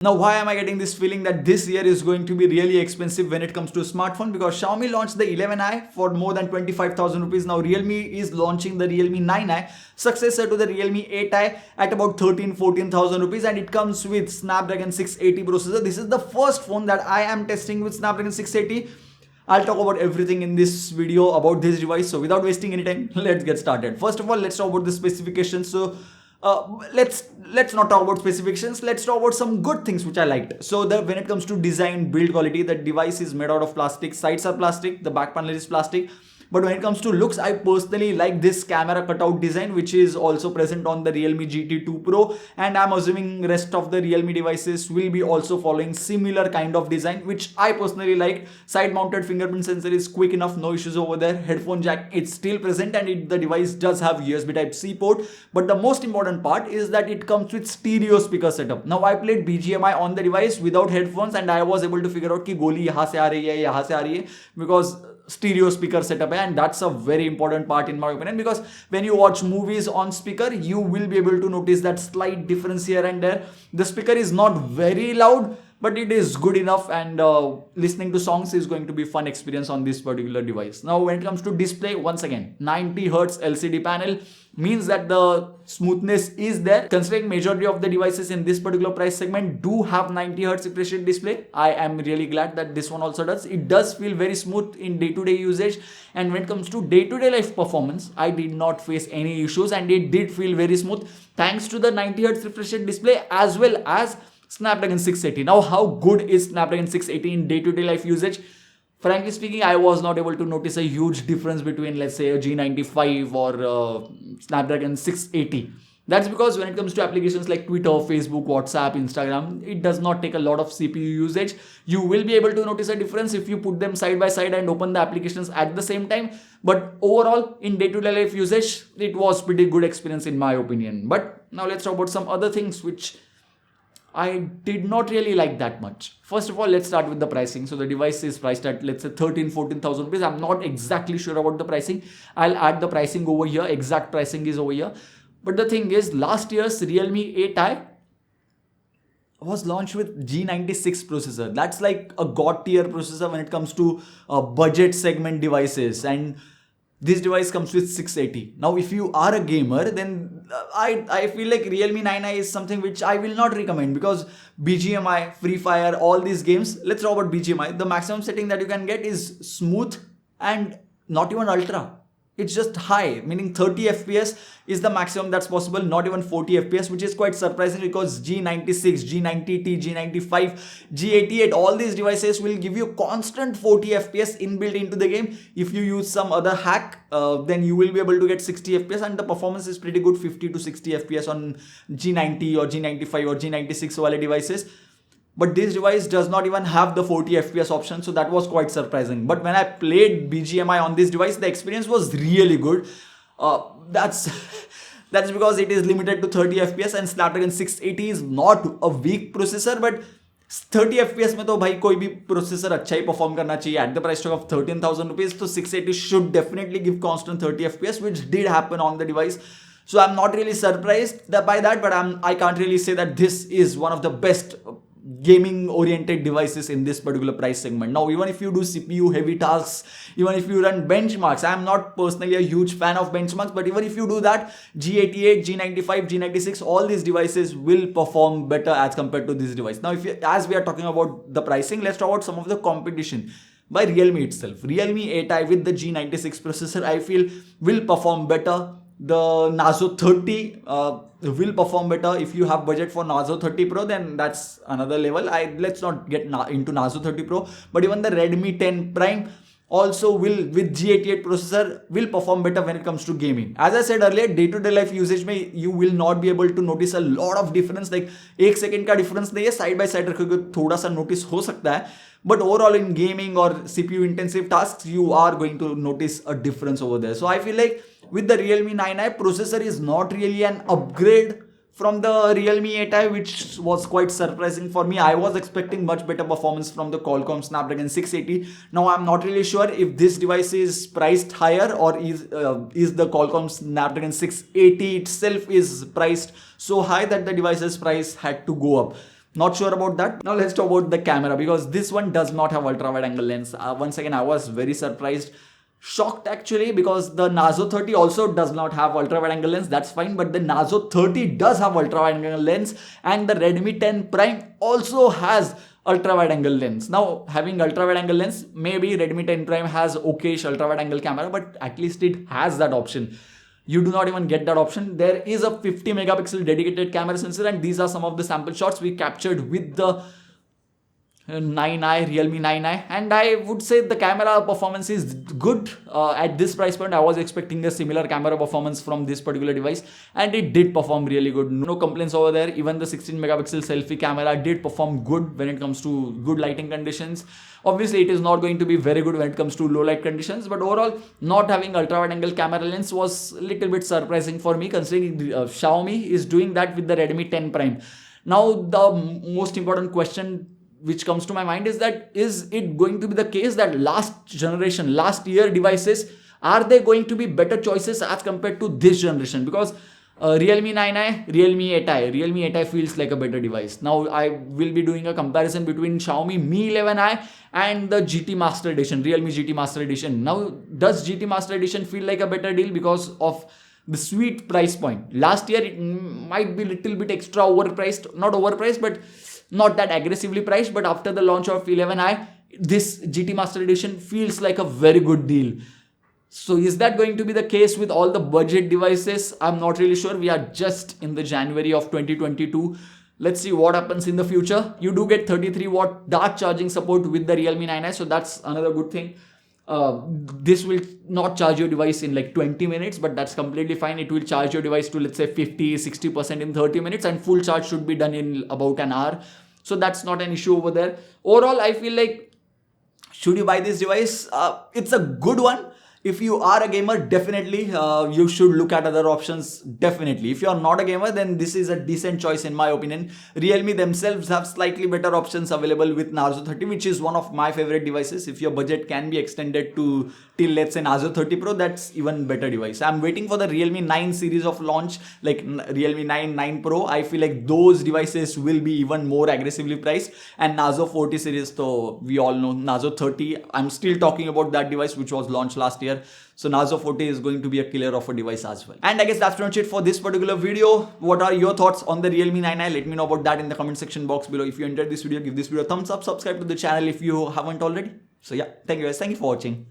Now, why am I getting this feeling that this year is going to be really expensive when it comes to a smartphone? Because Xiaomi launched the 11i for more than 25,000 rupees. Now, Realme is launching the Realme 9i, successor to the Realme 8i, at about 14,000 rupees, and it comes with Snapdragon 680 processor. This is the first phone that I am testing with Snapdragon 680. I'll talk about everything in this video about this device. So without wasting any time, let's get started. First of all, let's talk about the specifications. So let's not talk about specifications. Let's talk about some good things which I liked. So when it comes to design, build quality, the device is made out of plastic. Sides are plastic. The back panel is plastic. But when it comes to looks, I personally like this camera cutout design, which is also present on the Realme GT2 Pro, and I'm assuming rest of the Realme devices will be also following similar kind of design, which I personally like. Side mounted fingerprint sensor is quick enough, no issues over there. Headphone jack, it's still present, and the device does have USB Type-C port. But the most important part is that it comes with stereo speaker setup. Now I played BGMI on the device without headphones, and I was able to figure out कि गोली यहाँ से आ रही है, यहाँ से आ रही है, because stereo speaker setup, and that's a very important part in my opinion, because when you watch movies on speaker, you will be able to notice that slight difference here and there. The speaker is not very loud, but it is good enough, and listening to songs is going to be fun experience on this particular device. Now when it comes to display, once again 90 Hz LCD panel means that the smoothness is there. Considering majority of the devices in this particular price segment do have 90 Hz refresh rate display, I am really glad that this one also does. It does feel very smooth in day-to-day usage, and when it comes to day-to-day life performance, I did not face any issues, and it did feel very smooth thanks to the 90 Hz refresh rate display as well as Snapdragon 680. Now, how good is Snapdragon 680 in day-to-day life usage? Frankly speaking, I was not able to notice a huge difference between, let's say, a G95 or Snapdragon 680. That's because when it comes to applications like Twitter, Facebook, WhatsApp, Instagram, it does not take a lot of CPU usage. You will be able to notice a difference if you put them side by side and open the applications at the same time. But overall, in day-to-day life usage, it was pretty good experience in my opinion. But now let's talk about some other things which I did not really like that much. First of all, let's start with the pricing. So the device is priced at, let's say, 14,000 rupees. I'm not exactly sure about the pricing. I'll add the pricing over here. Exact pricing is over here. But the thing is, last year's Realme 8i was launched with G96 processor. That's like a god tier processor when it comes to budget segment devices, and this device comes with 680. Now if you are a gamer, then I feel like Realme 9i is something which I will not recommend, because BGMI, Free Fire, all these games, let's talk about BGMI. The maximum setting that you can get is smooth and not even ultra. It's just high, meaning 30 FPS is the maximum that's possible, not even 40 FPS, which is quite surprising, because G96, G90T, G95, G88, all these devices will give you constant 40 FPS inbuilt into the game. If you use some other hack, then you will be able to get 60 FPS, and the performance is pretty good, 50 to 60 FPS on G90 or G95 or G96 wale devices. But this device does not even have the 40 FPS option, so that was quite surprising. But when I played BGMI on this device, the experience was really good. That's that's because it is limited to 30 FPS, and Snapdragon 680 is not a weak processor, but 30 FPS में तो भाई कोई भी processor अच्छा ही perform करना चाहिए at the price tag of 13,000 rupees. So 680 should definitely give constant 30 FPS, which did happen on the device. So I'm not really surprised by that, but I can't really say that this is one of the best gaming oriented devices in this particular price segment. Now even if you do CPU heavy tasks, even if you run benchmarks, I am not personally a huge fan of benchmarks, but even if you do that, G88, G95, G96, all these devices will perform better as compared to this device. Now as we are talking about the pricing, let's talk about some of the competition by Realme itself. Realme 8i with the G96 processor, I feel, will perform better. The Nazo 30 will perform better. If you have budget for Nazo 30 Pro, then that's another level. Let's not get into Nazo 30 Pro, but even the Redmi 10 Prime also will, with G88 processor, will perform better when it comes to gaming. As I said earlier, day-to-day life usage में you will not be able to notice a lot of difference. Like 1 second का difference नहीं है, side by side रखोगे थोड़ा सा notice हो सकता है. But overall in gaming or CPU intensive tasks, you are going to notice a difference over there. So I feel like with the Realme 9i, processor is not really an upgrade from the Realme 8i, which was quite surprising for me. I was expecting much better performance from the Qualcomm Snapdragon 680. Now I'm not really sure if this device is priced higher, or is the Qualcomm Snapdragon 680 itself is priced so high that the device's price had to go up. Not sure about that. Now let's talk about the camera, because this one does not have ultra wide angle lens. Once again, I was very surprised, shocked actually, because the Nazo 30 also does not have ultra wide angle lens. That's fine, but the Nazo 30 does have ultra wide angle lens, and the Redmi 10 Prime also has ultra wide angle lens. Now, having ultra wide angle lens, maybe Redmi 10 Prime has okayish ultra wide angle camera, but at least it has that option. You do not even get that option. There is a 50 megapixel dedicated camera sensor, and these are some of the sample shots we captured with the 9i, Realme 9i, and I would say the camera performance is good. At this price point, I was expecting a similar camera performance from this particular device, and it did perform really good. No complaints over there. Even the 16 megapixel selfie camera did perform good when it comes to good lighting conditions. Obviously, it is not going to be very good when it comes to low light conditions, but overall, not having ultra wide angle camera lens was a little bit surprising for me, considering Xiaomi is doing that with the Redmi 10 Prime. Now, the most important question which comes to my mind is that, is it going to be the case that last year devices, are they going to be better choices as compared to this generation? Because Realme 9i, Realme 8i feels like a better device. Now I will be doing a comparison between Xiaomi Mi 11i and the GT Master Edition, Realme GT Master Edition. Now, does GT Master Edition feel like a better deal because of the sweet price point? Last year it might be a little bit extra overpriced, not overpriced, but not that aggressively priced. But after the launch of 11i, this GT Master Edition feels like a very good deal. So is that going to be the case with all the budget devices? I'm not really sure. We are just in the January of 2022. Let's see what happens in the future. You do get 33-watt dark charging support with the Realme 9i, so that's another good thing. This will not charge your device in like 20 minutes, but that's completely fine. It will charge your device to, let's say, 50-60% in 30 minutes, and full charge should be done in about an hour. So that's not an issue over there. Overall, I feel like, should you buy this device? It's a good one. If you are a gamer, definitely you should look at other options. Definitely. If you are not a gamer, then this is a decent choice in my opinion. Realme themselves have slightly better options available with Nazo 30, which is one of my favorite devices. If your budget can be extended to till, let's say, Nazo 30 Pro, that's even better device. I'm waiting for the Realme 9 series of launch, like Realme 9 Pro. I feel like those devices will be even more aggressively priced, and Nazo 40 series, so we all know Nazo 30. I'm still talking about that device which was launched last year. So Nazo 40 is going to be a killer of a device as well. And I guess that's pretty much it for this particular video. What are your thoughts on the Realme 9i? Let me know about that in the comment section box below. If you enjoyed this video, give this video a thumbs up, subscribe to the channel if you haven't already. So yeah, thank you guys. Thank you for watching.